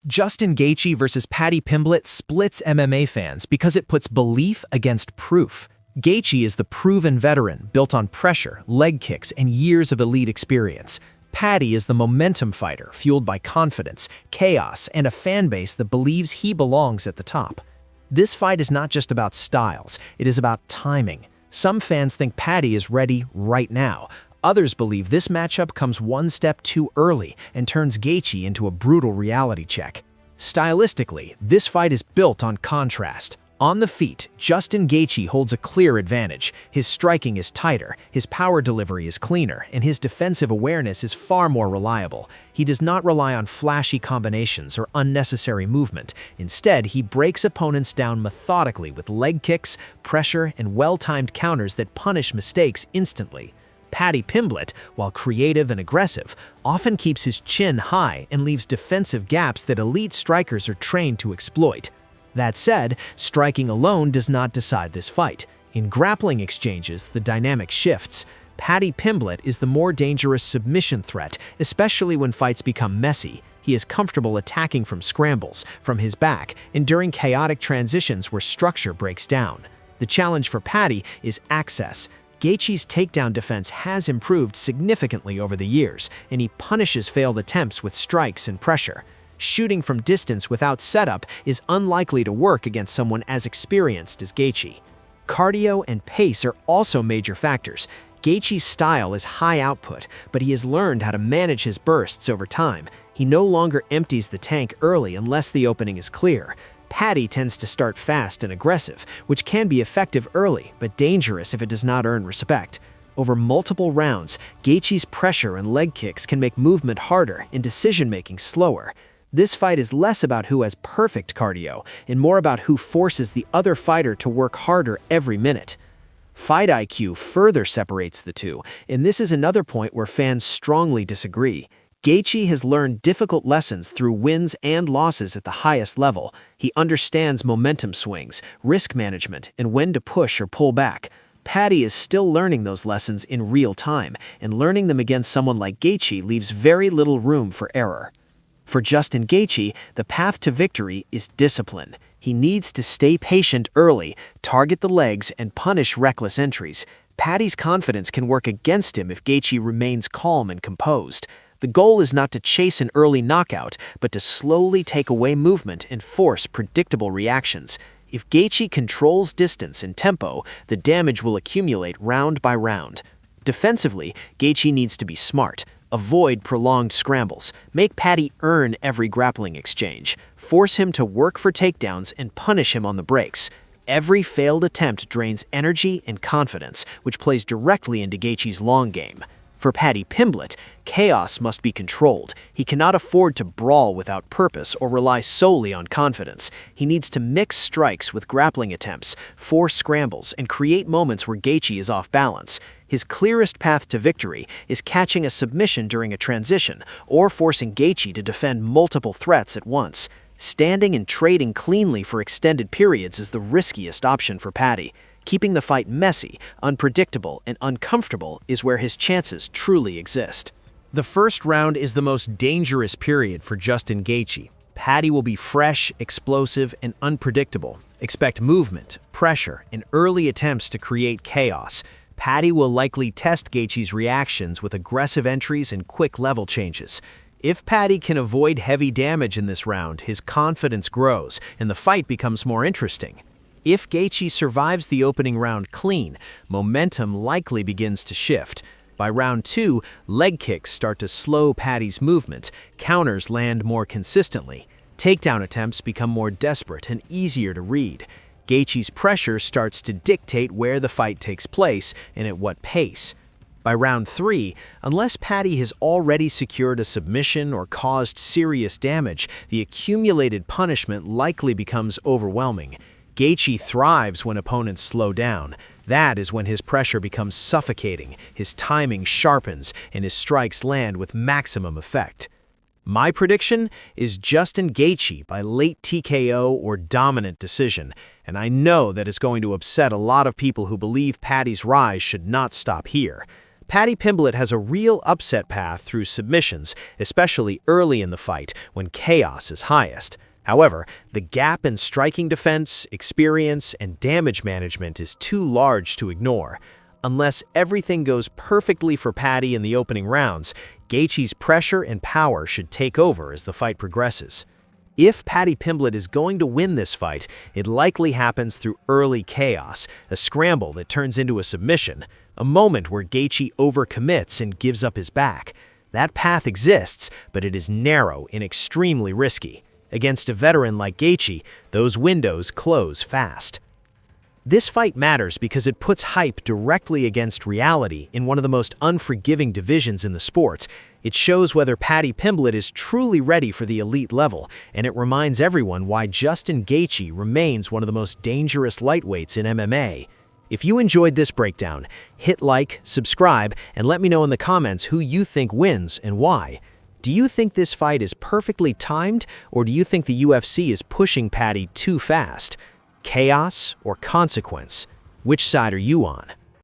Justin Gaethje versus Paddy Pimblett splits MMA fans because it puts belief against proof. Gaethje is the proven veteran, built on pressure, leg kicks, and years of elite experience. Paddy is the momentum fighter, fueled by confidence, chaos, and a fan base that believes he belongs at the top. This fight is not just about styles, it is about timing. Some fans think Paddy is ready right now. Others believe this matchup comes one step too early and turns Gaethje into a brutal reality check. Stylistically, this fight is built on contrast. On the feet, Justin Gaethje holds a clear advantage. His striking is tighter, his power delivery is cleaner, and his defensive awareness is far more reliable. He does not rely on flashy combinations or unnecessary movement. Instead, he breaks opponents down methodically with leg kicks, pressure, and well-timed counters that punish mistakes instantly. Paddy Pimblett, while creative and aggressive, often keeps his chin high and leaves defensive gaps that elite strikers are trained to exploit. That said, striking alone does not decide this fight. In grappling exchanges, the dynamic shifts. Paddy Pimblett is the more dangerous submission threat, especially when fights become messy. He is comfortable attacking from scrambles, from his back, and during chaotic transitions where structure breaks down. The challenge for Paddy is access. Gaethje's takedown defense has improved significantly over the years, and he punishes failed attempts with strikes and pressure. Shooting from distance without setup is unlikely to work against someone as experienced as Gaethje. Cardio and pace are also major factors. Gaethje's style is high output, but he has learned how to manage his bursts over time. He no longer empties the tank early unless the opening is clear. Paddy tends to start fast and aggressive, which can be effective early, but dangerous if it does not earn respect. Over multiple rounds, Gaethje's pressure and leg kicks can make movement harder and decision-making slower. This fight is less about who has perfect cardio and more about who forces the other fighter to work harder every minute. Fight IQ further separates the two, and this is another point where fans strongly disagree. Gaethje has learned difficult lessons through wins and losses at the highest level. He understands momentum swings, risk management, and when to push or pull back. Paddy is still learning those lessons in real time, and learning them against someone like Gaethje leaves very little room for error. For Justin Gaethje, the path to victory is discipline. He needs to stay patient early, target the legs, and punish reckless entries. Paddy's confidence can work against him if Gaethje remains calm and composed. The goal is not to chase an early knockout, but to slowly take away movement and force predictable reactions. If Gaethje controls distance and tempo, the damage will accumulate round by round. Defensively, Gaethje needs to be smart. Avoid prolonged scrambles. Make Paddy earn every grappling exchange. Force him to work for takedowns and punish him on the breaks. Every failed attempt drains energy and confidence, which plays directly into Gaethje's long game. For Paddy Pimblett, chaos must be controlled. He cannot afford to brawl without purpose or rely solely on confidence. He needs to mix strikes with grappling attempts, force scrambles, and create moments where Gaethje is off balance. His clearest path to victory is catching a submission during a transition or forcing Gaethje to defend multiple threats at once. Standing and trading cleanly for extended periods is the riskiest option for Paddy. Keeping the fight messy, unpredictable, and uncomfortable is where his chances truly exist. The first round is the most dangerous period for Justin Gaethje. Paddy will be fresh, explosive, and unpredictable. Expect movement, pressure, and early attempts to create chaos. Paddy will likely test Gaethje's reactions with aggressive entries and quick level changes. If Paddy can avoid heavy damage in this round, his confidence grows, and the fight becomes more interesting. If Gaethje survives the opening round clean, momentum likely begins to shift. By round 2, leg kicks start to slow Paddy's movement, counters land more consistently, takedown attempts become more desperate and easier to read. Gaethje's pressure starts to dictate where the fight takes place and at what pace. By round 3, unless Paddy has already secured a submission or caused serious damage, the accumulated punishment likely becomes overwhelming. Gaethje thrives when opponents slow down. That is when his pressure becomes suffocating, his timing sharpens, and his strikes land with maximum effect. My prediction is Justin Gaethje by late TKO or dominant decision, and I know that is going to upset a lot of people who believe Paddy's rise should not stop here. Paddy Pimblett has a real upset path through submissions, especially early in the fight when chaos is highest. However, the gap in striking defense, experience, and damage management is too large to ignore. Unless everything goes perfectly for Paddy in the opening rounds, Gaethje's pressure and power should take over as the fight progresses. If Paddy Pimblett is going to win this fight, it likely happens through early chaos, a scramble that turns into a submission, a moment where Gaethje overcommits and gives up his back. That path exists, but it is narrow and extremely risky. Against a veteran like Gaethje, those windows close fast. This fight matters because it puts hype directly against reality in one of the most unforgiving divisions in the sport. It shows whether Paddy Pimblett is truly ready for the elite level, and it reminds everyone why Justin Gaethje remains one of the most dangerous lightweights in MMA. If you enjoyed this breakdown, hit like, subscribe, and let me know in the comments who you think wins and why. Do you think this fight is perfectly timed, or do you think the UFC is pushing Paddy too fast? Chaos or consequence? Which side are you on?